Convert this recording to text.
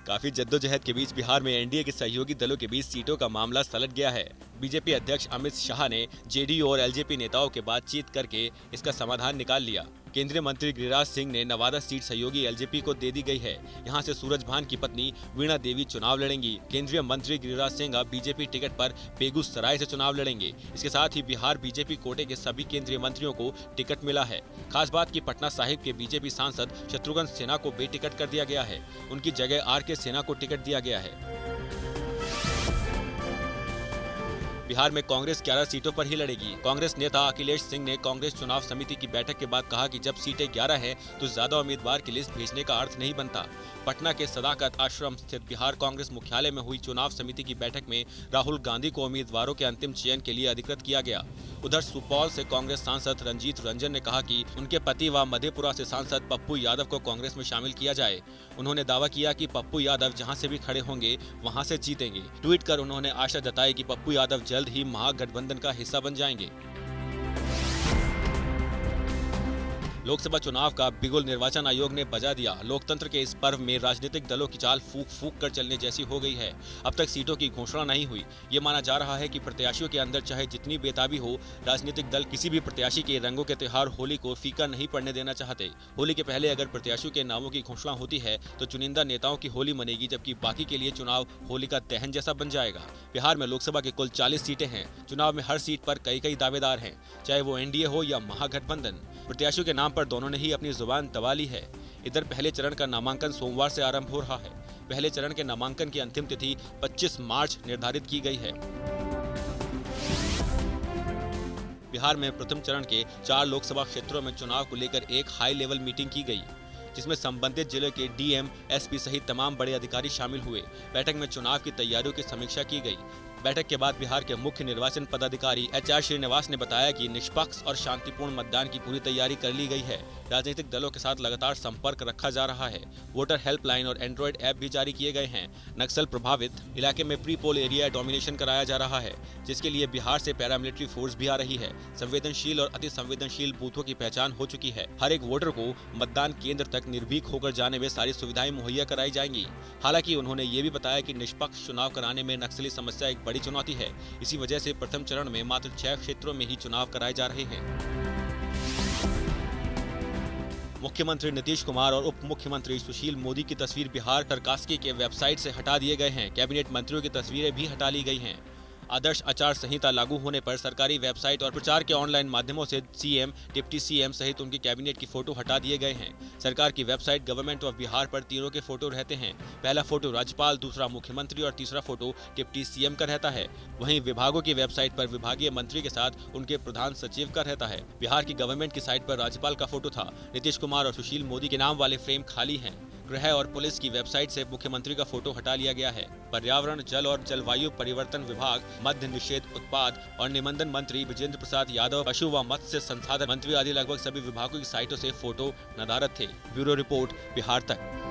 काफी जद्दोजहद के बीच बिहार में एनडीए के सहयोगी दलों के बीच सीटों का मामला सलट गया है। बीजेपी अध्यक्ष अमित शाह ने जेडीयू और एलजेपी नेताओं के बातचीत करके इसका समाधान निकाल लिया। केंद्रीय मंत्री गिरिराज सिंह ने नवादा सीट सहयोगी एलजेपी को दे दी गई है। यहां से सूरज भान की पत्नी वीणा देवी चुनाव लड़ेंगी। केंद्रीय मंत्री गिरिराज सिंह अब बीजेपी टिकट पर बेगूसराय से चुनाव लड़ेंगे। इसके साथ ही बिहार बीजेपी कोटे के सभी केंद्रीय मंत्रियों को टिकट मिला है। खास बात की पटना साहिब के बीजेपी सांसद शत्रुघ्न सिन्हा को बेटिकट कर दिया गया है। उनकी जगह आर.के. सिन्हा को टिकट दिया गया है। बिहार में कांग्रेस 11 सीटों पर ही लड़ेगी। कांग्रेस नेता अखिलेश सिंह ने कांग्रेस चुनाव समिति की बैठक के बाद कहा कि जब सीटें 11 हैं तो ज्यादा उम्मीदवार की लिस्ट भेजने का अर्थ नहीं बनता। पटना के सदाकत आश्रम स्थित बिहार कांग्रेस मुख्यालय में हुई चुनाव समिति की बैठक में राहुल गांधी को उम्मीदवारों के अंतिम चयन के लिए अधिकृत किया गया। उधर सुपौल से कांग्रेस सांसद रंजीत रंजन ने कहा कि उनके पति व मधेपुरा से सांसद पप्पू यादव को कांग्रेस में शामिल किया जाए। उन्होंने दावा किया कि पप्पू यादव जहां से भी खड़े होंगे वहां से जीतेंगे। ट्वीट कर उन्होंने आशा जताई कि पप्पू यादव जल्द ही महागठबंधन का हिस्सा बन जाएंगे। लोकसभा चुनाव का बिगुल निर्वाचन आयोग ने बजा दिया। लोकतंत्र के इस पर्व में राजनीतिक दलों की चाल फूंक फूंक कर चलने जैसी हो गई है। अब तक सीटों की घोषणा नहीं हुई। ये माना जा रहा है कि प्रत्याशियों के अंदर चाहे जितनी बेताबी हो, राजनीतिक दल किसी भी प्रत्याशी के रंगों के त्योहार होली को फीका नहीं पड़ने देना चाहते। होली के पहले अगर प्रत्याशियों के नामों की घोषणा होती है तो चुनिंदा नेताओं की होली मनेगी, जबकि बाकी के लिए चुनाव होली का दहन जैसा बन जाएगा। बिहार में लोकसभा के कुल 40 सीटें हैं। चुनाव में हर सीट पर कई कई दावेदार हैं, चाहे वो एनडीए हो या महागठबंधन। प्रत्याशियों के नाम पर दोनों ने ही अपनी जुबान दबा ली है। इधर पहले चरण का नामांकन सोमवार से आरंभ हो रहा है। पहले चरण के नामांकन की अंतिम तिथि 25 मार्च निर्धारित की गई है। बिहार में प्रथम चरण के 4 लोकसभा क्षेत्रों में चुनाव को लेकर एक हाई लेवल मीटिंग की गई, जिसमें संबंधित जिले के डीएम, एसपी सहित तमाम बड़े अधिकारी शामिल हुए। बैठक में चुनाव की तैयारियों की समीक्षा की गई। बैठक के बाद बिहार के मुख्य निर्वाचन पदाधिकारी एच.आर. श्रीनिवास ने बताया कि निष्पक्ष और शांतिपूर्ण मतदान की पूरी तैयारी कर ली गई है। राजनीतिक दलों के साथ लगातार संपर्क रखा जा रहा है। वोटर हेल्पलाइन और एंड्रॉइड ऐप भी जारी किए गए हैं। नक्सल प्रभावित इलाके में प्री पोल एरिया डोमिनेशन कराया जा रहा है, जिसके लिए बिहार से पैरामिलिट्री फोर्स भी आ रही है। संवेदनशील और अति संवेदनशील बूथों की पहचान हो चुकी है। हर एक वोटर को मतदान केंद्र तक निर्भीक होकर जाने में सारी सुविधाएं मुहैया कराई जाएंगी। हालांकि उन्होंने ये भी बताया कि निष्पक्ष चुनाव कराने में नक्सली समस्या एक बड़ी चुनौती है। इसी वजह से प्रथम चरण में मात्र 6 क्षेत्रों में ही चुनाव कराए जा रहे हैं। मुख्यमंत्री नीतीश कुमार और उप मुख्यमंत्री सुशील मोदी की तस्वीर बिहार प्रशासकीय के वेबसाइट से हटा दिए गए हैं। कैबिनेट मंत्रियों की तस्वीरें भी हटा ली गई हैं। आदर्श आचार संहिता लागू होने पर सरकारी वेबसाइट और प्रचार के ऑनलाइन माध्यमों से सीएम, डिप्टी सीएम सहित उनकी कैबिनेट की फोटो हटा दिए गए हैं। सरकार की वेबसाइट गवर्नमेंट ऑफ बिहार पर तीनों के फोटो रहते हैं। पहला फोटो राज्यपाल, दूसरा मुख्यमंत्री और तीसरा फोटो डिप्टी सीएम का रहता है। वहीं विभागों की वेबसाइट पर विभागीय मंत्री के साथ उनके प्रधान सचिव का रहता है। बिहार की गवर्नमेंट की साइट पर राज्यपाल का फोटो था। नीतीश कुमार और सुशील मोदी के नाम वाले फ्रेम खाली हैं। गृह और पुलिस की वेबसाइट से मुख्यमंत्री का फोटो हटा लिया गया है। पर्यावरण, जल और जलवायु परिवर्तन विभाग, मद्य निषेध, उत्पाद और निबंधन मंत्री विजेंद्र प्रसाद यादव, पशु व मत्स्य संसाधन मंत्री आदि लगभग सभी विभागों की साइटों से फोटो नदारद थे। ब्यूरो रिपोर्ट, बिहार तक।